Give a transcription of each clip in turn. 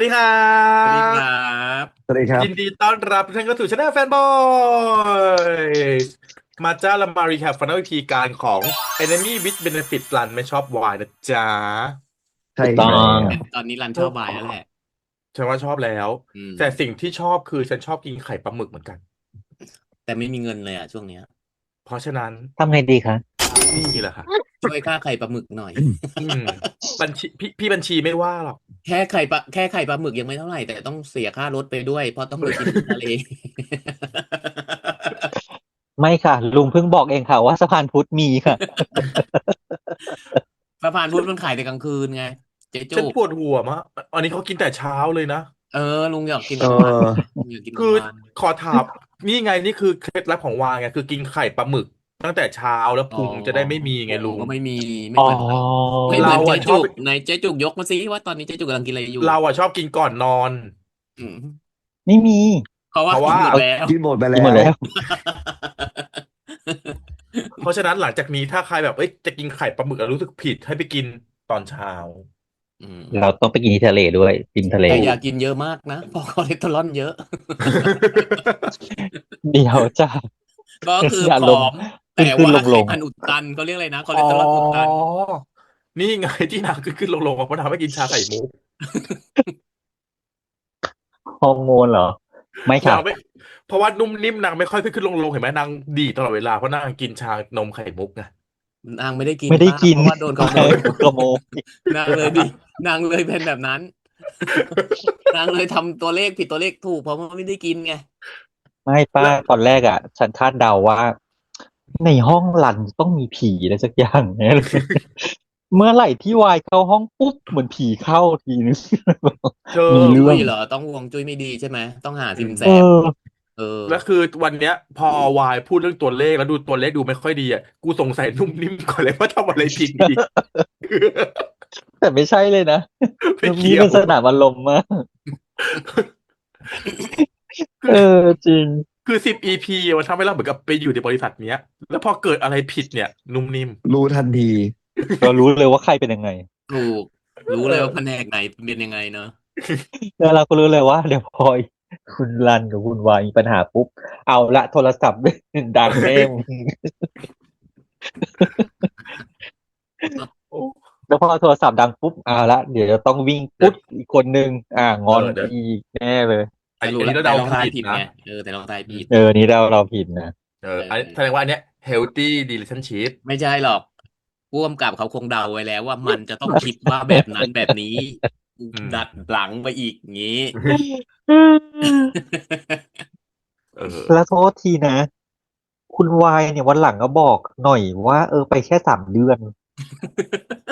ดีครัสวัสดีครับบสวัสดีครับยินดีต้อนรับทุกท่านเข้าสู่ช anel แฟนบอยมาจ้าเรามารีแคปฟัน a ล EP การของ Enemy with Benefit รันไม่ชอบวายนะจ๊ะใช่ถูกแล้ต้องวตอนนี้รันชอบบายแล้วแหละฉันว่าชอบแล้วอืมแต่สิ่งที่ชอบคือฉันชอบกินไข่ปลาหมึกเหมือนกันแต่ไม่มีเงินเลยอ่ะช่วงเนี้ยเพราะฉะนั้นทำไงดีคะนี่แหละค่ะช่วยค่าไข่ปลาหมึกหน่อย อืมบัญชีพี่บัญชีไม่ว่าหรอก แค่ไข่ปลาหมึกยังไม่เท่าไหร่แต่ต้องเสียค่ารถไปด้วยเพราะต้องไปกินที่ทะเล ไม่ค่ะลุงเพิ่งบอกเองค่ะว่าสะพานพุทธมีค่ะ สะพานพุทธมันขายแต่กลางคืนไงเจ๊จุกฉันปวดหัวมากอันนี้เขากินแต่เช้าเลยนะเออลุงอยากกินเอกลางวันอลุงอยากกินกคือลางวันขอถามนี่ไงนี่คือเคล็ดลับของวางไงคือกินไข่ปลาหมึกตั้งแต่เช้าแล้วอ๋อพุงจะได้ไม่มีไงพุงลุงก็ไม่มีไม่อ๋อเหมือนเราไม่เหมืเราอนเจ๊อ่ะชอบจุกในเจ๊จุกยกมาสิว่าตอนนี้เจ๊จุกกำลังกินอะไรอยู่เราอ่ะชอบกินก่อนนอนอืมไม่มีเพราะว่ากินเพราะว่าเอาหมดแล้ว กินหมดไปแล้วกินหมดแล้ว เพราะฉะนั้นหลังจากนี้ถ้าใครแบบเอ้ยจะกินไข่ปลาหมึกแล้วรู้สึกผิดให้ไปกินตอนเช้า อืม เราต้องไปกินที่ทะเลด้วยริมทะเลแต่อย่าถูก กินเยอะมากนะเพราะคอเลสเตอรอลเยอะ เดี๋ยวจ้า ก็คือผออย่าลงมขึ้แต่ว่านขึ้นลงลงไขมันอุดตันเขาเรียกอะไรนะคออ๋อเลสเตอรอลอุดตันนี่ไงที่นางขึ้นลงๆเพราะทำให้กินชาไข่มุกฮอร์โมนเหรอไม่ค่ะนางไม่เพราะว่านุ่มนิ่มนางไม่ค่อยขึ้นลงเห็นไหมนางดีตลอดเวลาเพราะนางกินชานมไข่มุกไง นางไม่ได้กินไม่ได้กิน ป้าเพราะว่าโดนขโมย ขโมย นางเลยดินางเลยเป็นแบบนั้นนางเลยทำตัวเลขผิดตัวเลขถูกเพราะว่าไม่ได้กินไงไม่ป้าและตอนแรกอ่ะฉันคาดเดาว่าในห้องรันต้องมีผีอะไรสักอย่างแน่เลย เมื่อไหร่ที่วายเข้าห้องปุ๊บเหมือนผีเข้าทีนึง เธอ มีฮวงจุ้เรื่องยเหรอต้องฮวงจุ้ยไม่ดีใช่ไหมต้องหาซิมแซเอมอ เออแล้วคือวันเนี้ยพอวายพูดเรื่องตัวเลขแล้วดูตัวเลขดูไม่ค่อยดีอ่ะกูสงสัยนุ่มนิ่มก่อนเลยว่าทำอะไรผิดอีก แต่ไม่ใช่เลยนะ ไม่เกี่ยวนี่เป็นสนามอารมณ์มาก คือเออจริงคือ10 EPมันทำให้เราเหมือนกับไปอยู่ในบริษัทเนี้ยแล้วพอเกิดอะไรผิดเนี่ยนุ่มนิ่มรู้ทันทีเรารู้เลยว่าใครเป็นยังไงถูกรู้เอเลยว่าแผนอ กไหนเป็นยังไงเนอะ แล้วเราก็รู้เลยว่าเดี๋ยวพอคุณรันกับคุณวายมีปัญหาปุ๊บเอาละโทรศัพท์ดังแน่มึง โอ้แล้วพอโทรศัพท์ดังปุ๊บเอาละเดี๋ยวจะต้องวิ่งเดี๋ยวปุ๊บอีกคนนึงงอนเดี๋ยวอีกแน่เลยแต่รู้อันนี้เราแล้วแต่เราทายเดาผิดนะผิดไงเออแต่เราทายผิดเออนี่เราผิดนะเออันแสดอ งว่าอันเนี้ย healthy relationship ไม่ใช่หรอกผู้กำกับเขาคงเดาไว้แล้วว่ามันจะต้องคิดว่าแบบนั้นแบบนี้อืมดัดหลังไปอีกงี้ เออแล้วโทษทีนะคุณวายเนี่ยวันหลังก็บอกหน่อยว่าไปแค่3 เดือน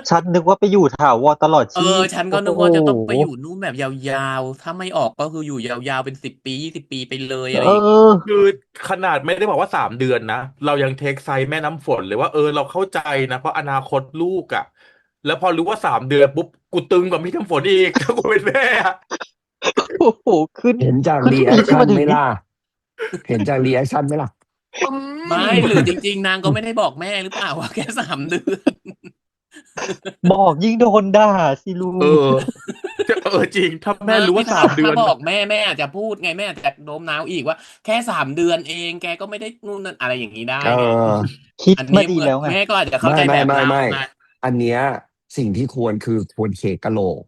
ฉันนึกว่าไปอยู่ถาวรตลอดเออชีพฉันก็โอ้โห นึกว่าจะต้องไปอยู่นู่นแบบยาวๆถ้าไม่ออกก็คืออยู่ยาวๆเป็น10 ปี20 ปีไปเลยเอะไรอย่างงี้ออคือขนาดไม่ได้บอกว่า3 เดือนนะเรายังเทคไซส์แม่น้ำฝนเลยว่าเราเข้าใจนะเพราะอนาคตลูกอ่ะแล้วพอรู้ว่า3 เดือนปุ๊บกูตึงกว่าพี่น้ำฝนอีกถ้ากูเป็นแม่อะโอ้โหขึ้นเห็นจากขึ้นรีแอปีดขึ้นคชั่นมาถึงนี้ไหม่ล่ะเห็นจากรีแอคชั่นไหมล่ะอืไม่มหรือจริงๆนางก็ไม่ได้บอกแม่หรือเปล่าว่าแค่3 เดือน บอกยิ่งโดนด่าสิลุเอองจริงถ้าแม่ไม่รู้ว่าถ้าสามเดืถ้าอนบอกแม่อาจจะพูดไงแม่อาจจะโน้มน้าวอีกว่าแค่3 เดือนเองแกก็ไม่ได้นู่นนั่นอะไรอย่างนี้ได้เอไงอคิดมาอันนี้เหมือนดีแล้วไงแม่ก็อาจจะเข้าไม่ใจแบบเราไม่ไงอันเนี้ยสิ่งที่ควรคือควรเขกกะโหลก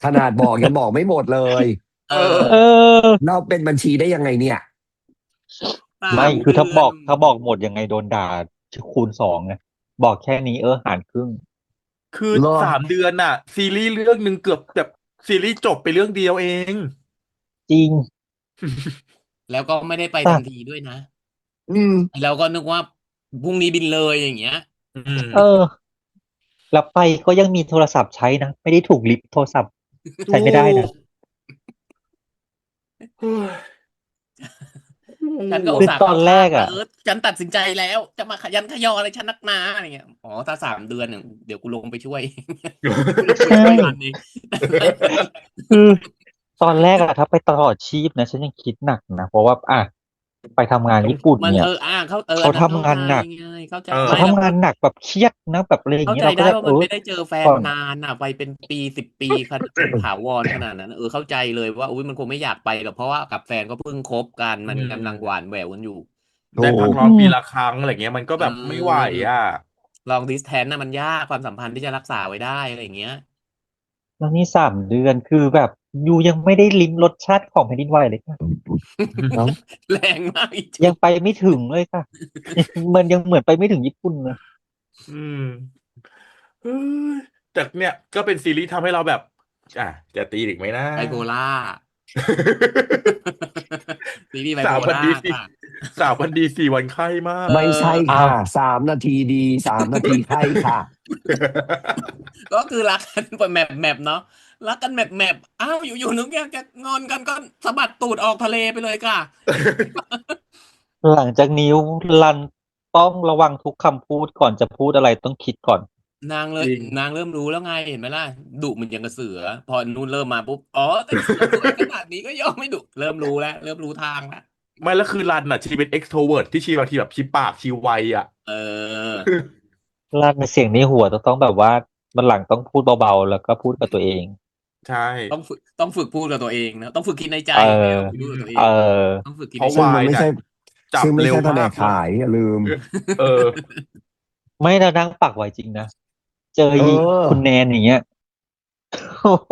ขนาดบอกยังบอกไม่หมดเลยเอเออเอออเราเป็นบัญชีได้ยังไงเนี่ยสาไม่มคือเดือนถ้าบอกหมดยังไงโดนด่าคูณ 2ไงบอกแค่นี้หารครึ่งคือเหรอ3 เดือนน่ะซีรีส์เรื่องหนึ่งเกือบแบบซีรีส์จบไปเรื่องเดียวเอง จริงแล้วก็ไม่ได้ไปทัแต่นทีด้วยนะอืมแล้วก็นึกว่าพรุ่งนี้บินเลยอย่างเงี้ยอืเออมแล้วไปก็ยังมีโทรศัพท์ใช้นะไม่ได้ถูกลิฟต์โทรศัพท์ใช้ถูไม่ได้นะกเฮ้ยฉันก็อุคือตอนตส่าห์เข้าแรกอ่ะ ข้างว่าฉันตัดสินใจแล้วจะมาขยันขยออะไรฉันนักหนาอะไรเงี้ยอ๋อถ้า3 เดือนเนี่ยเดี๋ยวกูลงไปช่วยกูลงไปใช่ช่วยรันเอง คือตอนแรกอะถ้าไปตลอดชีพนะฉันยังคิดหนักนะเพราะว่า ไปทำงานญี่ปุ่น มัน เนี่ย อันนั้น เขา เข้า ทำงาน ใจ หนัก ไงเข้าใจ เออ เขา ไม่แล้ว ทำงานหนักแบบเครียดนะแบบอะไรอย่าง เข้า เงี้ย ใจ เราก็ ได้ แบบ ว่ามันไม่ได้เจอแฟน ก่อน นานไปเป็นปี10 ปีถาวรขนาดนั้น เข้าใจเลยว่าอุ้ยมันคงไม่อยากไปหรอกเพราะว่ากับแฟนก็เพิ่งคบกันมันกำลังหวานแหววกันอยู่ ได้พัก ถูก ร้อนปีละครั้งอะไรเงี้ยมันก็แบบไม่ไหวอ่ะ ลองดิสแทนน่ะมันยากความสัมพันธ์ที่จะรักษาไว้ได้อะไรอย่างเงี้ย แล้วนี่3 เดือนคือแบบยูยังไม่ได้ลิ้มรสชาติของแผ่นดินไหวเลยค่ะ เนาะ แรงมากอีก ยังไปไม่ถึงเลยค่ะ มันยังเหมือนไปไม่ถึงญี่ปุ่นเลย อืมเฮ้ยแต่เนี่ยก็เป็นซีรีส์ทำให้เราแบบ จะตีอีกไหมนะ ไบโพล่า ซีรีส์ไบโพ 3 วัน ล่า ดีสี่ ค่ะ 3 วันดี 4 วันไข้มาก ไม่ใช่ อ้า ค่ะ ว 3 นาทีดี3 นาทีไข้ค่ะ ก็คือรักกันแมปเนาะรักกันแมปอ้าวอยู่นึกอยากจะงอนกันก็สะบัดตูดออกทะเลไปเลยค่ะ หลังจากนี้รันต้องระวังทุกคำพูดก่อนจะพูดอะไรต้องคิดก่อน นางเลย จริง นางเริ่มรู้แล้วไงเห็นไหมล่ะดุเหมือนอย่างกระเสือ พอนู่นเริ่มมาปุ๊บอ๋อแต่เสือสวยขนาดนี้ก็ยอมไม่ดุเริ่มรู้แล้ว เริ่มรู้ทางแล้ว ไม่แล้วคือรันอ่ะชีเป็น extrovert ที่ชีบางทีแบบชีปากชีไวอ่ะ เออ ลั่นในเสียงในหัวต้องแบบว่ามันหลังต้องพูดเบาๆแล้วก็พูดกับตัวเอง ใช่ ต้องฝึกพูดกับตัวเองนะต้องฝึกคิดในใจ เออ ไม่ต้องพูดกับตัวเอ เอง อ ต้องฝึกคิด เพราะ ใน ซึ่ง ใจ มันไม่ใช่ จับ ซึ่งไม่ เร็ว ใช่แผน มาก กขายอย่าลืม เออ ไม่นะนั่งปักไว้จริงนะ เจอ เออ คุณแนนอย่างเงี้ย โอ้โห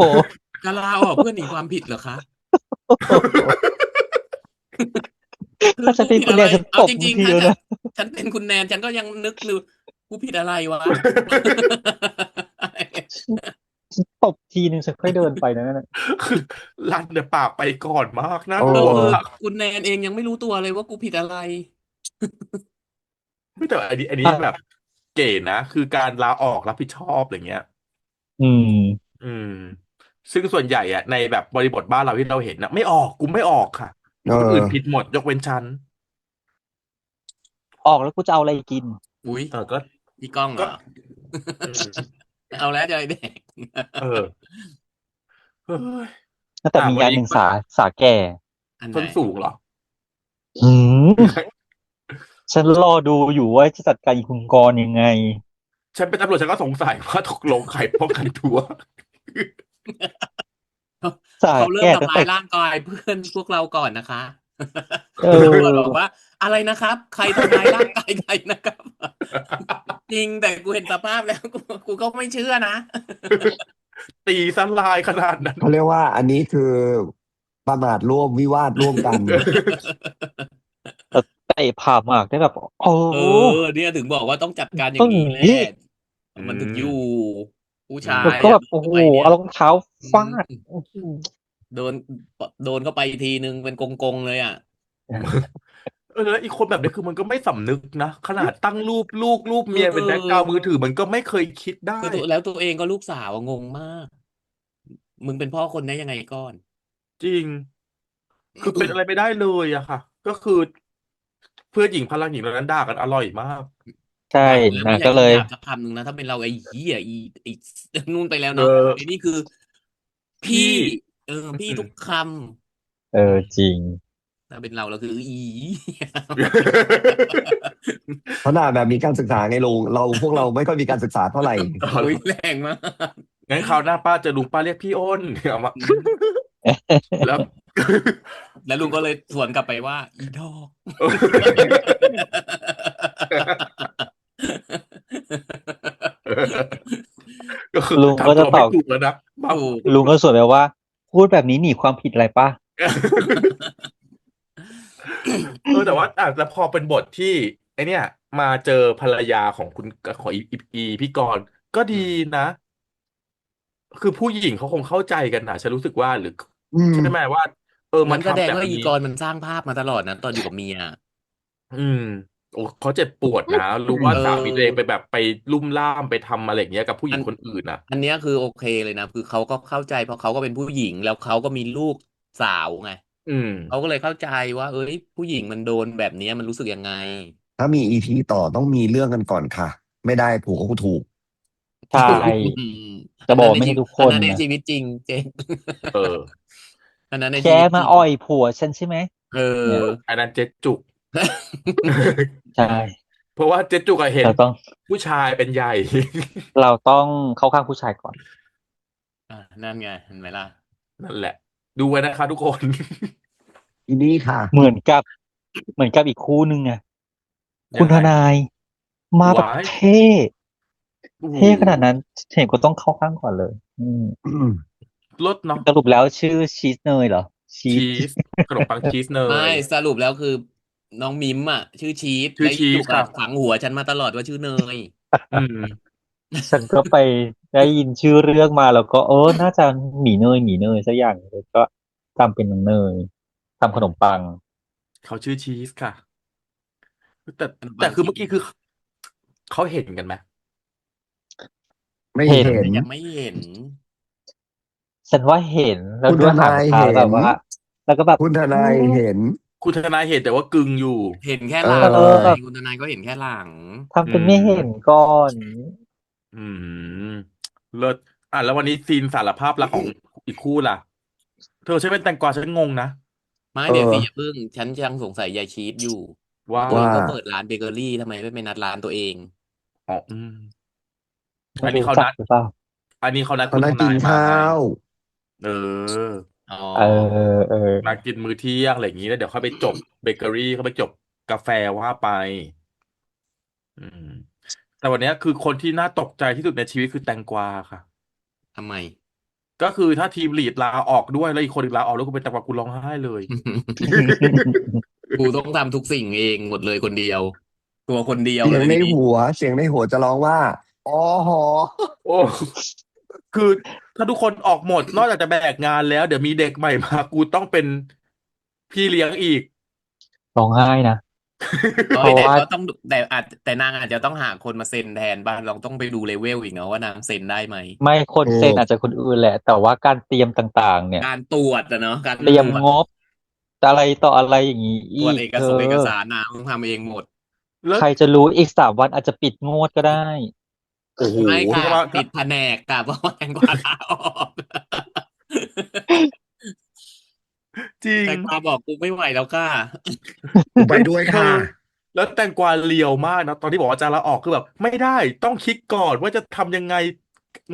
จะลาออกเพื่อหนีความผิดเหรอคะ ถ้าฉันเป็นคุณแนนฉัน เอา ตบ จ มึ ริ ง ง ที ๆถ้า แล้วนะ ฉันเป็นคุณแนนฉันก็ยังนึกดูกูผิดอะไรวะ ฉันตบทีนึงฉันค่อยเดินไปนะนั่นน่ะ คือรันเนี่ยปากไปก่อนมากน่า โอ้ กลัว คือ มาก คุณแนนเองยังไม่รู้ตัวเลยว่ากูผิดอะไร ไม่แต่อันนี้แบบเก๋นะ คือการลาออกรับผิดชอบอะไรเงี้ย อืม อืม ซึ่งส่วนใหญ่อะในแบบบริบทบ้านเราที่เราเห็นนะไม่ออกกูไม่ออกค่ะ เอ คน อ อื่นผิดหมดยกเว้นฉัน ออกแล้วกูจะเอาอะไรกิน อุ้ย ก็ พี่ก้องเหร ก็ อ อืม เอาแล้วจะเด็ก เออเฮ้ย แต่มี วัน อัน นี้ หนึ่งสาแก่ อันไหน ส้นสูงเหรอ หืม ฉันรอดูอยู่ว่าจะจัดการอีคุณกรณ์ยังไง ฉันเป็นตำรวจฉันก็สงสัยว่าตกลงใครป้องกันตัว สา เขาเริ่ม แก่ ทำ ตั้ง ร้า แต่ ยร่างกายเพื่อนพวกเราก่อนนะคะ เออ ตำรวจบอกว่า อะไรนะครับ ใครทำร้ายร่างกายใครนะครับ จริงแต่กูเห็นสภาพแล้วกูก็ไม่เชื่อนะ ตีสลายขนาดนั้น เขาเรียกว่าอันนี้คือประมาทร่วมวิวาทร่วมกัน แต่เตะผ่าหมากได้แบบ โอ้ เนี่ยถึงบอกว่าต้องจัดการอ ต้ ย่า อง ง อ นี้ ย่าง แห นี้ ละมันถึงอยู่ ผู้ชา แล้ว ย ก็แบบ อะ โอ้โห ไปเนี่ย เอารองเท้าฟาด โดนโดนเข้าไปทีนึงเป็นกงเลยอ่ะ แล้วอีกคนแบบนี้คือมันก็ไม่สำนึกนะ ขนาดตั้งรูปเมียเป็นแบ็คกราวด์มือถือมันก็ไม่เคยคิดได้ คือตัวเองก็ลูกสาวอะงงมาก มึงเป็นพ่อคนได้ยังไงก่อน จริง คือเป็นอะไรไม่ได้เลยอะค่ะ ก็คือเพื่อนหญิงพลังหญิงเหล่านั้นด่ากันอร่อยมาก ใช่ แล้ว นะ ไม่ใช่ ก็เลย คำหยาบสักคำหนึ่งนะ ถ้าเป็นเราไอ้เหี้ยไอ้ นู่นไปแล้ว เอ เนาะ อ ไอ้นี่คือ พี่ พี่ทุกค จริง ำถ้าเป็นเราคืออี เพราะหน้าแบบมีการศึกษาไงลุงพวกเราไม่ค่อยมีการศึกษาเท่าไหร่ อุ้ยแรงมาก งั้นคราวหน้าป้าเจะลุงป้าเรียกพี่อ้นเอามาแล้ว แล้วลุงก็เลยสวนกลับไปว่า อีดอก ก็คือ ลุงก็จะ ทำตัวไม่ ตอบ ถูกแล้วนะบ้า ถูก ลุงก็สวนแบบว่า พูดแบบนี้หนีความผิดอะไรป่ะ แต่ว่าแต่พอเป็นบทที่ไอเนี่ยมาเจอภรรยาของคุณของอีพี่กรณ์ก็ดีนะ คือผู้หญิงเขาคงเข้าใจกันนะฉันรู้สึกว่าหรือ อืม ใช่ไหมว่า มั มัน แสด ทำ ง แบบ ว่าอี นี้ กรมันสร้างภาพมาตลอดนะตอนอยู่กับเมีย อืมโอ้เขาเจ็บปวดนะ รู้ว่า เออ สามีตัวเองไปแบบไปลุ่มล่ามไปทำอะไรอย่างเงี้ยกับผู้หญิงคนอื่นนะ อันเนี้ยคือโอเคเลยนะคือเขาก็เข้าใจเพราะเขาก็เป็นผู้หญิงแล้วเขาก็มีลูกสาวไง อืม เขาก็เลยเข้าใจว่า เอ้ยผู้หญิงมันโดนแบบเนี้ยมันรู้สึกยังไง ถ้ามีอีพีต่อต้องมีเรื่องกันก่อนค่ะ ไม่ได้ผูกก็ถูก ใช่ จะบอกว่าไม่ใช่ทุกคน อันนั้นใน นะ ชีวิตจริงเจ๊ง เออ อันนั้นในชี แก วิตจ มา ริง อ่อยผัวฉันใช่ไหม เอเนี่ย อ อันนั้นเจ๊จุก ใช่ เพราะว่าเจ๊จุกอะเห็นเราต้องผู้ชายเป็นใหญ่ เราต้องเข้าข้างผู้ชายก่อน นั่นไงเห็นไหมล่ะ นั่นแหละดูไว้นะคะทุกคน อีนี่ค่ะ เหมือนกับเหมือนกับอีกคู่หนึ่งไงคุยังไงณทนายมาแบบวายเท่โอ้โหเท่ขนาดนั้นเห็นก็ต้องเข้าข้างก่อนเลยรสเนาะสรุปแล้วชื่อชีสเนยเหรอชีชีส สขนมปังชีสเนไม่ยสรุปแล้วคือน้องมิมอ่ะชื่อชีสชื่อและอีจุกชีสค่ะอ่ะฝังหัวฉันมาตลอดว่าชื่อเนย อืม ฉันก็ไปได้ยินชื่อเรื่องมาแล้วก็น่าจะหมีเนยสักอย่างเลยก็ทำเป็นน้องเนยทำขนมปังเขาชื่อชีสค่ะแต่ขนมแต่คือปังชีสเมื่อกี้คือเขาเห็นกันไหมไม่เห็นเห็นแต่ยังไม่เห็นฉันว่าเห็นแล้วคุณทด้วยหางนายตาเห็นแล้วแบบว่าแล้วก็แบบคุณทอืนายมเห็นคุณทนายเห็นแต่ว่ากึ่งอยู่เห็นแค่เอหลังไงอแบบคุณทนายก็เห็นแค่หลังอืทำเป็นไม่เห็นมก่อนอืมเลิศแล้ววันนี้ซีนสารภาพรักของอีกคู่ล่ะเธอใช้เป็นแตงกวาฉันงงนะไม่เอเดี๋ยวสิออย่าเพิ่งฉันยังสงสัยยายชีสอยู่ว่าว่าตัวเอว่างก็เปิดร้านเบเกอรี่ทำไมไม่ไปนัดร้านตัวเองอ๋อไม่รู้อันนี้เขานัดจักหรือเปล่าอันนี้เขานัดเขาคุณทนั่งกินข้านายมาไงวเอออ๋อเออเออมากินมื้อเที่ยงอะไรอย่างนี้แล้วเดี๋ยวค่อยไปจบเบเกอรี่เขาไปจบกาแฟว่าไปอืมแต่วันเนี้ยคือคนที่น่าตกใจที่สุดในชีวิตคือแตงกวาค่ะ ทำไม ก็คือถ้าทีมลีดลาออกด้วยแล้วอีกคนหนึ่งลาออกแล้วกูเป็นแตงกวากูร้องไห้เลย กูต้องทำทุกสิ่งเองหมดเลยคนเดียวตัวคนเดียวเสียงในเลยทีนี้หัวจะร้องว่าอ๋อหอโอ้คือถ้าทุกคนออกหมดนอกจากจะแบกงานแล้วเดี๋ยวมีเด็กใหม่มากูต้องเป็นพี่เลี้ยงอีก ร้องไห้นะ เอ้เพราะว่ายแต่ก็ต้องแต่นางอาจจะต้องหาคนมาเซ็นแทนบ้างเราต้องไปดูเลเวลอีกเนาะว่านางเซ็นได้ไหมไม่คนถูเซ็นกอาจจะคนอื่นแหละแต่ว่าการเตรียมต่างๆเนี่ยการตรวจอะเนาะการเตรียมตรวจงบอะไรต่ออะไรอย่างนี้ตรวจอีกเธอเอกสารนะต้องทำเองหมดแล้วใครจะรู้อีก3 วันอาจจะปิดงวดก็ได้โอ้โหไม่ค่ะถ้าว่าถ้าปิดแผนกค่ะเพราะว่าแตงกวาลาออก จริงแตงกวาบอกกูไม่ไหวแล้วค่ะ กูไปด้วยเธอค่ะแล้วแตงกวาเลียวมากนะตอนที่บอกว่าจะลาออกคือแบบไม่ได้ต้องคิดก่อนว่าจะทำยังไง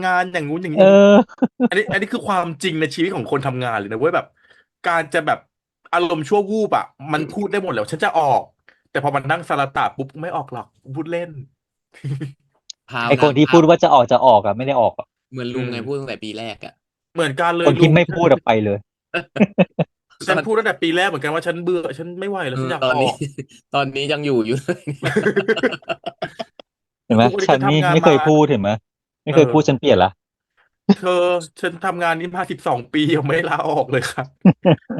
งานอย่างงู้นอย่างนี้เออย่างนี้ออันนี้คือความจริงในชีวิตของคนทำงานเลยนะเว้ยแบบการจะแบบอารมณ์ชั่ววูบอ่ะมันพูดได้หมดแล้วฉันจะออกแต่พอมันนั่งสารตะปุ๊บไม่ออกหรอกพูดเล่น พาวไอคนที่นะพาวพูดว่าจะออกอะไม่ได้ออกอะ เหมือนอืมลุงไงพูดตั้งแต่ปีแรกอะ เหมือนกันเลคนที่ยลุงไม่พูดอะไปเลย ตอนฉันพูดตั้งแต่ปีแรกเหมือนกันว่าฉันเบื่อฉันไม่ไหวแล้วฉันอยากตอนนี้ ออก ตอนนี้ยังอยู่อยู่เลย เห็นไหมทุกวันนี้ฉันฉันนี่ทำงานมาไม่เคยพูดเห็นไหมไม่เออเคยพูดฉันเปลี่ยนละ เธอฉันทำงานนี้มา12 ปียังไม่ลาออกเลยครับ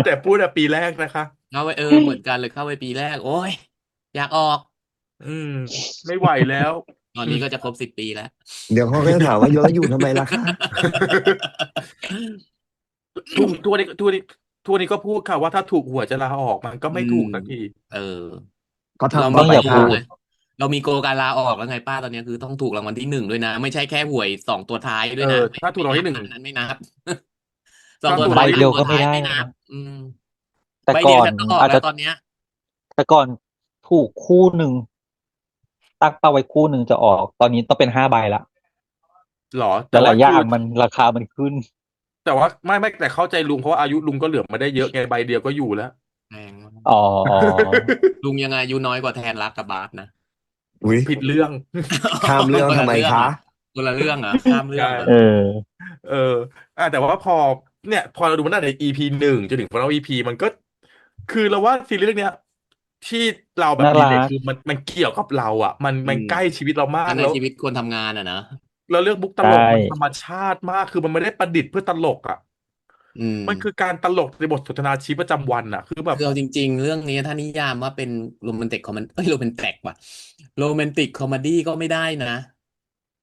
แต่พูดแต่ปีแรกนะคะเข้าไปเหมือนกันเลยเข้าไปปีแรกโอ้ยอยากออกอืมไม่ไหวแล้ว ตอนนี้ก็จะครบ10 ปีแล้ว เดี๋ยวเขาก็จะถามว่าแล้วอยู่ทำไมล่ะคะ ทุกวันนี้ก็พูดค่ะว่าถ้าถูกหวยจะลาออกมันก็อืไม่ถูมกสักทีเออเขาเราทำมีต้องอย่าโกมาไปค่ะพูดไงเรามีโกการลาออกแล้วไงป้าตอนนี้คือต้องถูกรางวัลที่หนึ่งด้วยนะไม่ใช่แค่หวย2 ตัวท้ายด้เออวยนะไม่ถ้าถูกไม่นับรางวัลที่หนึ่งนะอันนั้นไม่นับสองถ้าตัวท้ายถูกรางวัลที่หนึ่งใบเดียวสามตัวท้ายก็ไม่ได้ไม่นับนะแต่ใบเดียวก่อนฉันก็ออกอาจจะแล้วตอนเนี้ยแต่ก่อนถูกคู่หนึ่งตั้งเป้าไว้คู่หนึ่งจะออกตอนนี้ต้องเป็น5 ใบละหรอหลายๆอย่างมันราคามันขึ้นแต่ว่าไม่แต่เข้าใจลุงเพราะว่าอายุลุงก็เหลือมาได้เยอะไงใบเดียวก็อยู่แล้ว แพงมากอ๋ออ๋อ ลุงยังไงอายุน้อยกว่าแทนรักกับบาสนะ อุ้ยผิดเรื่อง ข้ามเรื่องคนทำไมคะละเรื่องเหรอคนละเรื่องเหรอข้ามเรื่ใช่ องเหรอเออเออแต่ว่าพอเนี่ยพอเราดูมันตั้งแต่ EP 1จนถึง Final EP มันก็คือเราว่าซีรีส์เรื่องเนี้ยที่เราแบบน่ารักรีเลทคือมันเกี่ยวกับเราอ่ะมันอืมใกล้ชีวิตเรามาอันในกแล้วชีวิตคนทำงานอะนะแล้วเรื่องมุกตใช่ลกมันธรรมชาติมากคือมันไม่ได้ประดิษฐ์เพื่อตลกอ่ะอืมมันคือการตลกในบทสนทนาชีวิตประจำวันอ่ะคือแบบคือเอาจริงๆเรื่องนี้ถ้านิยามว่าเป็นโรแมนติกคอมเมดี้โรแมนติกว่ะโรแมนติกคอมเมดี้ก็ไม่ได้นะ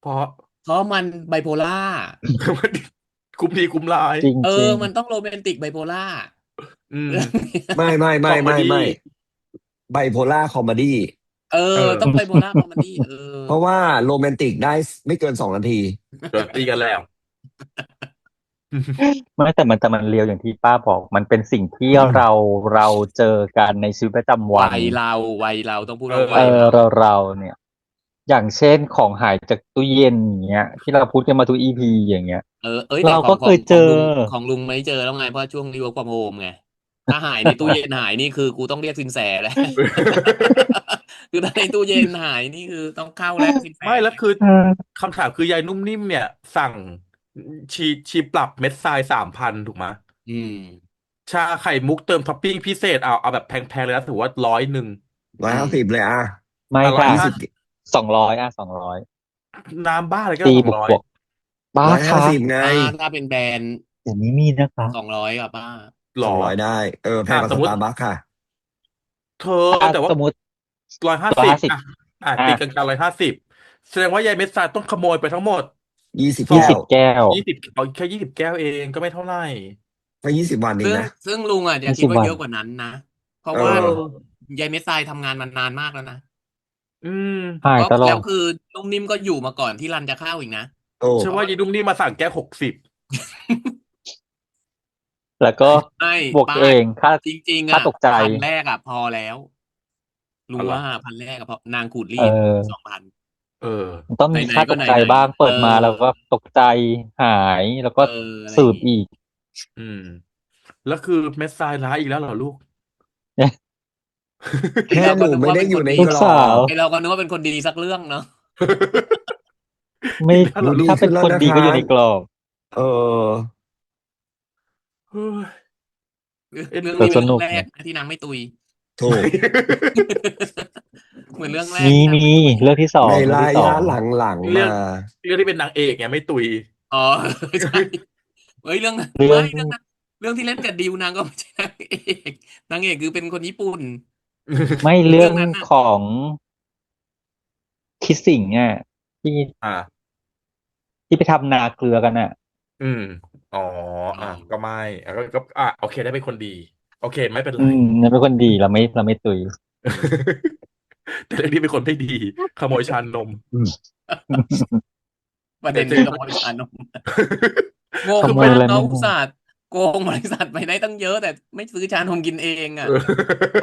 เพราะ เพราะมันไบโพล่า มันคุ้มดีคุ้มลายจริงจริงมันต้องโรแมนติกไบโพล่าอืมเรื่องเนี้ยไม่ไม่คไม่อมเมดี้ไม่ไม่ไบโพล่าคอมเมดี้เออต้องไบโพล่าคอมเมดี้เพราะว่าโรแมนติกได้ไม่เกิน2 นาทีเดี๋ยวตีกันแล้ว ไม่แต่มันเรียวอย่างที่ป้าบอกมันเป็นสิ่งที่เราเจอกันในชีวิตประจำวัน วัยเราวัยเราต้องพูดเอว่าเอวัยอเราเราเนี่ย อย่างเช่นของหายจากตู้เย็นอย่างเงี้ยที่เราพูดกันมาทุกอีพีอย่างเงี้ยเอ้ยแต่เราก็ของของเคยเจอของลุงของลุงไม่เจอแล้วไงเพราะช่วงนี้ work from home ไงถ้าหายในตู้เย็นหายนี่คือกูต้องเรียกสินแสแล้ว คือถ้าในตู้เย็นหายนี่คือต้องเข้าแล้วสินแสไม่แล้วคือเออคำถามคือยายนุ่มนิ่มเนี่ยสั่งชีปรับเม็ดทราย3,000ถูกไหมอืมชาไข่มุกเติมท็อปปิ้งพิเศษเอาแบบแพงๆเลยนะถือว่า100ร้อยห้าอืมสิบเลยอ่ะไม่ร้อยค่ะยี่สิบห้าสิบ200น้ำบ้าอะไรก็ตี200บวกป้าร้อยห้าคะสิบไงถ้าเป็นแบรนด์เดี๋ยวนี้มีนะคะ200อ่ะป้าหรอ200 ได้แพงกว่าสมมติสตาร์บัคค่ะเธอแต่ว่าสมมติ150150ตีอ่ะกลางๆ150แสดงว่ายายเม็ดทรายต้องขโมยไปทั้งหมด20สองแก้ว20 แก้ว20เอาแค่20 แก้วเองก็ไม่เท่าไหร่ก็20 วันเองซึ่งนะซึ่งลุงอ่ะจะคิด20 วันว่าเยอะกว่านั้นนะเพราะเอว่าอยายเม็ดทรายทำงานมานานมากแล้วนะอืมหายตลอดแล้วคือนุ่มนิ่มก็อยู่มาก่อนที่รันจะเข้าอีกนะโอ้เชื่อเพราะว่า ว่ายายนุ่มนี่มาสั่งแก้ว60 แล้วก็ไม่บวกป้าเองค่าจริงๆค่าตกใจพันแรกอ่ะพอแล้วลุอ๋อเหรองว่าพันแรกอะพอนางขูดรีเอดอ 2,000เออมันต้องมีไหนๆก็ไหค่าตกใจนบ้างๆเออเปิดมาแล้วก็ตกใจหายแล้วก็อะไรอย่างงี้สืบอีก อืมแล้วคือเม็ดทรายร้ายอีกแล้วเหรอลูก ไอเราแค่หนูก็นึกว่าไม่ได้อยู่เป็นคนดีลูในกรอกสาวบไอเราก็นึกว่าเป็นคนดีสักเรื่องเนาะ ไม่อีกแล้วเหรอลูกถ้าเป็นหนูดีขึ้นแล้วนะคะคนดีก็อยู่ในกรอบเออเฮ้ยเอ็นเรื่องแต่นี้เป็นเรื่องแรกสนุกนะนะที่นางไม่ตุย ถูก เหมือนเรื่องแรกมีที่นางมีไม่ตุยเรื่องที่สอในงเรื่องที่สองระยะหลังเรื่องๆมาเรื่องที่เป็นนางเอกไงไม่ตุย อ๋อใช่เฮ้ยเรื่องนั้นเรื่องไม่เรื่องนั้นเรื่องที่เล่นกับดิวนางก็ไม่ใช่นางเอกนางเอกคือเป็นคนญี่ปุ่นไม่เรื่องเรื่องนั้นน่ะของคิสสิงอ่ะที่อ่าที่ไปทำนาเกลือกันอ่ะอืมอ๋ออ๋อก็ไม่ก็โอเคได้เป็นคนดีโอเคไม่เป็นไร นั่นเป็นคนดีเราไม่ตุย แต่เรื่องนี้เป็นคนไม่ดีขโมยชานมอืมประแต่เจ เด็นคือขโมยชานม งงขโมยมากอะไรไม่รู้เนาะอุตส่าห์โกงบริษัทไปได้ตั้งเยอะแต่ไม่ซื้อชานมกินเองอ่ะเออ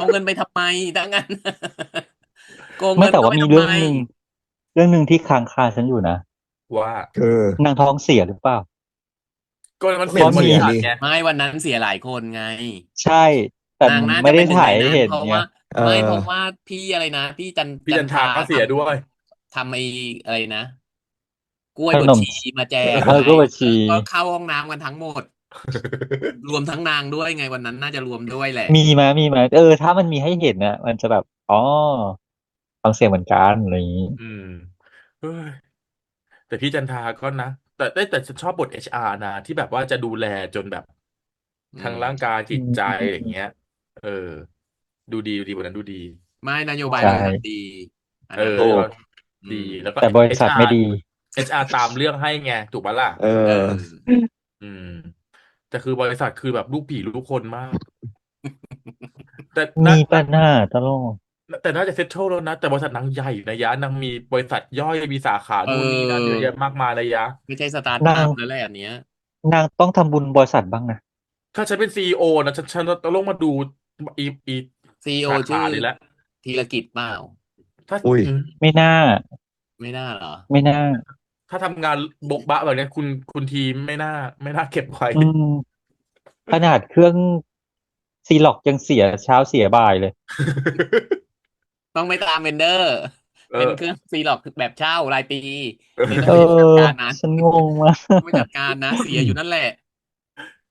เอาเงินไปทำไมถ้างั้นโกงไม่เงินแต่ว่ามีก็ไม่ทำไมเรื่องหนึ่งที่ค้างคาฉันอยู่นะว่าคือนางท้องเสียหรือเปล่าก็มันก็ไม่เห็นเสียบริเพราะมีเสียนี่ษัทไงไม่วันนั้นเสียหลายคนไงใช่แต่นางน่าไม่ได้จะเป็นหนึ่งถ่ายให้ในนั้นเห็นไงเพราะว่าเออไม่เพราะว่าพี่อะไรนะพี่จันพี่จันทราจันทราก็ทเสียด้วย ทำไอ้อะไรนะกล้วยขนมบดชีมาแจกไงก็บัญชี ก็เข้าห้องน้ำกันทั้งหมดรวมทั้งนางด้วยไงวันนั้นน่าจะรวมด้วยแหละมีไหมถ้ามันมีให้เห็นนะมันจะแบบอ๋อฟังเสียงเหมือนกันอะไรอย่างนี้อืมเฮ้ยแต่พี่จันทราก็นะแต่ฉันชอบบทเอชอาร์นะที่แบบว่าจะดูแลจนแบบอืทั้งร่างกายมจิตใจอย่างอืมเงี้ยเออดูดีวันนั้นดูดีไม่นโยบายใช่บริษัทดีอันเออนั้นถูกแล้วดีอืมแล้วก็แต่บริษัทไม่ดี เอชอาร์ตามเรื่องให้ไงถูกปะล่ะเอเอออ อืมแต่คือบริษัทคือแบบลูกผีลูกคนมากแต่น่ามีน่าปัญหาตลอดแต่น่าจะเซ็ตโชแล้วนะแต่บริษัทนางใหญ่นะยะนางมีบริษัทย่อยมีสาขาเนู่นนี่นั่นเยอะออแยะมากมายเลยยะ ไม่ใช่สตาร์ทนางอัพแล้วแหละอันเนี้ยนางต้องทำบุญบริษัทบ้างนะถ้าฉันเป็นซีอีโอนะฉันต้องลงมาดูอีซีอีโอสาขาชื่อนี่แหละธีรกิจเปล่าถ้าอุ้ยอืมไม่น่าไม่น่าเหรอไม่น่าถ้าทำงานโบ๊ะบะแบบเนี้ยคุณทีมไม่น่าเก็บไว้ อืมขนาดเครื่องซีล็อกยังเสียเช้าเสียบ่ายเลย ต้องไปตามเวนเดอร์เออเป็นเครื่องซีล็อกแบบเช่ารายปีนี่ต้อเอองไปจัดการนะฉันงงมาก ต้องไปจัดการนะเสียอยู่นั่นแหละ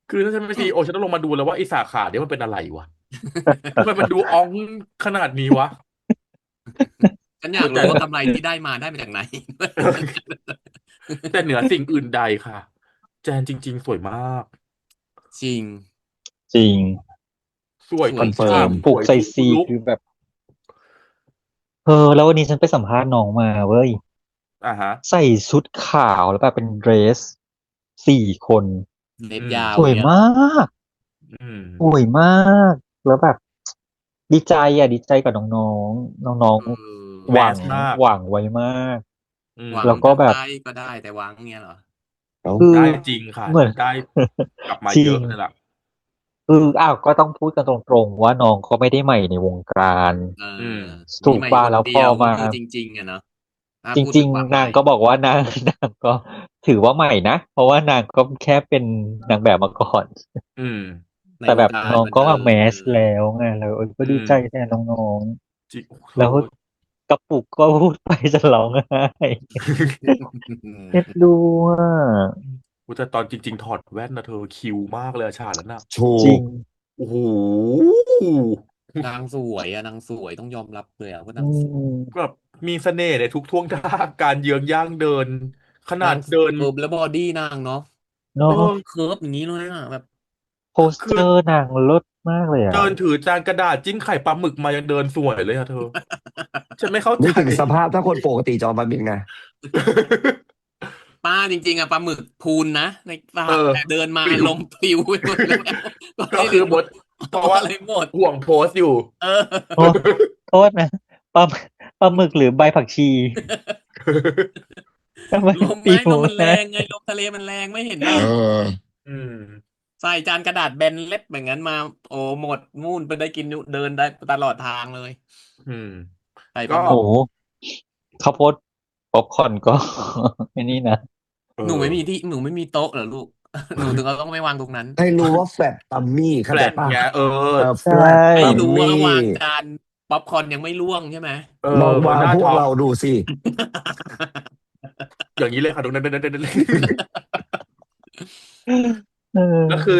คือถ้าฉันเป็นซีอีโอฉันต้องลงมาดูแล้วว่าไอ้สาขาเนี้ยมันเป็นอะไรวะทำไมมันดูอ้องขนาดนี้วะ ฉันอยากแต่ รู้ว่ากำไรที่ได้มาจากไหน แต่เหนือสิ่งอื่นใดค่ะแจนจริงๆสวยมากจริงจริงสวยสคทุกฉากอนเฟิร์มสวยผูกใส่ซีทุกลุคคือแบบแล้ววันนี้ฉันไปสัมภาษณ์น้องมาเว้ยฮะใส่ชุดขาวแล้วแบบเป็นเดรส4 คนเล็บอืมยาวเนี่ยสวยมากอืมสวยมากแล้วแบบดีใจดีใจกับน้องๆน้องเออแมๆหวังสมากหวังไว้มากอืมหวังแล้วก็แบบจะได้ก็ได้แต่หวังเนี่ยเหรอ เอา คือ ได้จริงค่ะ เหมือน ได้กลับมา จริ เย ง อะเลยล่ะ อ้าวก็ต้องพูดกันตรงๆว่าน้องก็ไม่ได้ใหม่ในวงการ เอ อืม อ ถู มี ก ใหม่ ป่ะ คน แล้วพ เดี อ ยวก็ มา คือจริงๆอะเนาะถ้า จ พูด ริ ถึ ง งความ ๆ ให นาง ม่ ก็บอกว่านาง นางก็ถือว่าใหม่นะ เพราะว่านางก็แค่เป็นนางแบบมาก่อน อืม ใน แต่ ว แบ ง บ การ น้อง บัน ก็ เทิ มาง แมส เออ แล้วไง เราก็ อื ดี ม ใจแทนน้อง จริง โอ้โๆ ฮ แล้วกระปุกก็พูดไปจะร้องไห้ เอ็นดูอะ อุ๊ยแต่ตอนจริง ๆ ถอดแว่นน่ะเธอคิวมากเลยอะฉากนั้นน่ะ ถู จริ ก ง โอ้โฮ นางสวยอะนางสวยต้องยอมรับเลยอะว่า อื นางสวย ม แบบมีเสน่ห์ในทุกท่วงท่าการเยื้องย่างเดิน ขนาน าง ดเดิน แล้วบอดีนางเนาะ เนา เอ ะ อ เคิร์ฟอย่างงี้เลยอะแบบ โพส คื เต อ อร์นางเลิศมากเลยอะ เดินถือจานกระดาษจิ้มไข่ปลาหมึกมายังเดินสวยเลยอะเธอ ฉันไม่เข้า นึ ใจ กถึงสภาพถ้าคนปกติจะเอามาเป็นไง ป้าจริงๆอะปลาหมึกพูนนะในส เอ ระ อ แต่เดินมา ปลิว ลมปลิวไปหมดแล้ว ก็ ก็ ไม่ คื รู้ อหมด เพ เอา ราะว่า อะไรหมด ห่วงโพสต์อยู่ เออ โอ้ โทษนะ ปลาหมึกหรือใบผักชี ทำไม ลม ปลิ ไม่ล ว มมันแร นะ งไงลมทะเลมันแรงไม่เห็นเหร เอ อ อ อืม ใส่จานกระดาษแบนเล็บอย่างนั้นมา โอ้หมดนู่นไปได้กินเดินได้ตลอดทางเลย อืม ไข่ป ก็ ลาหมึ โอ้ ก โฮ ข้าวโพดป๊อปคอร์นก็ ไอ้นี่นะ เอ หนูไม่ อ มีหนูไม่มีโต๊ะเหรอลูก หนูถึงเอาต้องไปวางตรงนั้น ให้รู้ว่า Flat Tummy เข้าใจ flat เปล่า ไง เออ ใช่ Flat ให้รู้ว่า Tummy วางจานป๊อปคอร์นยังไม่ร่วงใช่ไหม เออ ลองวาง หน้า พว ท้ ก อง เราดูสิ อย่างนี้เลยค่ะตรงนั้น เอ แล้วคือ อ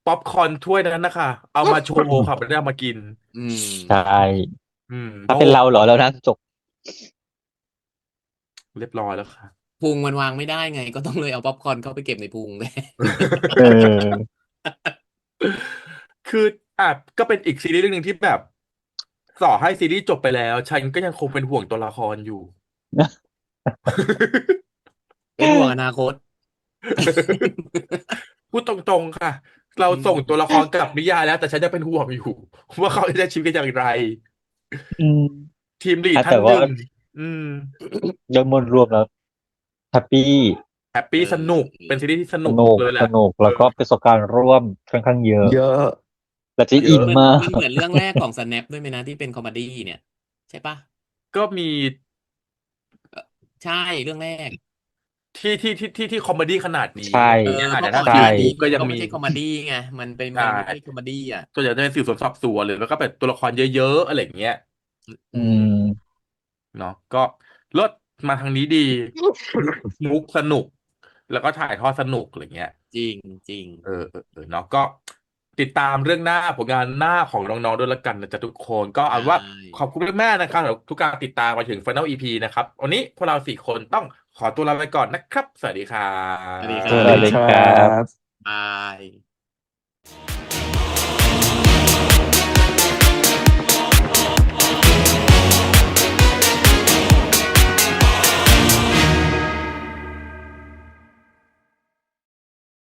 ป๊อปคอร์นถ้วยนั้นน่ะค่ะ เอามาโชว์ค่ะ ไม่ได้เอามากิน อืม ใช่ อืม ถ้าเป็นเราเหรอ เรานั่งจก เรียบร้อยแล้วค่ะ พุงมันวางไม่ได้ไง ก็ต้องเลยเอาป๊อปคอร์นเข้าไปเก็บในพุง แทน เออ คือก็เป็นอีกซีรีส์เรื่องหนึ่งที่แบบต่อให้ซีรีส์จบไปแล้ว ฉันก็ยังคงเป็นห่วงตัวละครอยู่ เป็นห่วงอนาคต พูดตรงๆค่ะ เราส่งตัวละครกลับนิยายแล้ว แต่ฉันยังเป็นห่วงอยู่ ว่าเขาจะใช้ชีวิตกันอย่างไร อืม ทีมลีด อ่ะ ท่า แต่ นห ว่า นึ่ง อืม โดยมวลรวมแล้วแฮปปี้ แฮปปี้ เออ สนุก เป็นซีรีส์ที่ส ส นุก นุก เลยแห ส ละ นุก แล้วก็ประสบการณ์ร่วมค่อนข้างเยอะ เยอะ และจะ เย อิน อะ มัน มาก เหมือนเรื่องแรกของ Snap ด้วยไหมนะที่เป็นคอมเมดี้เนี่ย ใช่ปะ ก็มี ใช่เรื่องแรก ที่คอมเมดี้ขนาดนี้ ใช่ เออ เนี่ย เพราะ แต่ ก่อน ถ้า ห ใช่ น้านี้ YouTube ก็ มัน ยัง ก็ไม่ มี ใช่คอมเมดี้ไง มัน ใช่ ไม่ใช่คอมเมดี้อ่ะ ส่วนใหญ่จะเป็นสืบสวนสอบสวนหรือแล้วก็เป็นตัวละครเยอะๆอะไรอย่างเงี้ย อืม เนาะก็ลดมาทางนี้ดี มุกสนุก แล้วก็ถ่ายทอดสนุกอะไรเงี้ย จริงจริง เนาะก็ติดตามเรื่องหน้าผลงานหน้าของน้องๆด้วยละกันนะจ๊ะทุกคนก็เอาว่า ใช่ ขอบคุณแม่ๆนะครับสำหรับทุกการติดตามมาถึง Final EP นะครับวันนี้พวกเรา4 คนต้องขอตัวลาไปก่อนนะครับ สวัสดีครั สวัสดี บ ค ส รั วัสดี บ ครับ ครับ บาย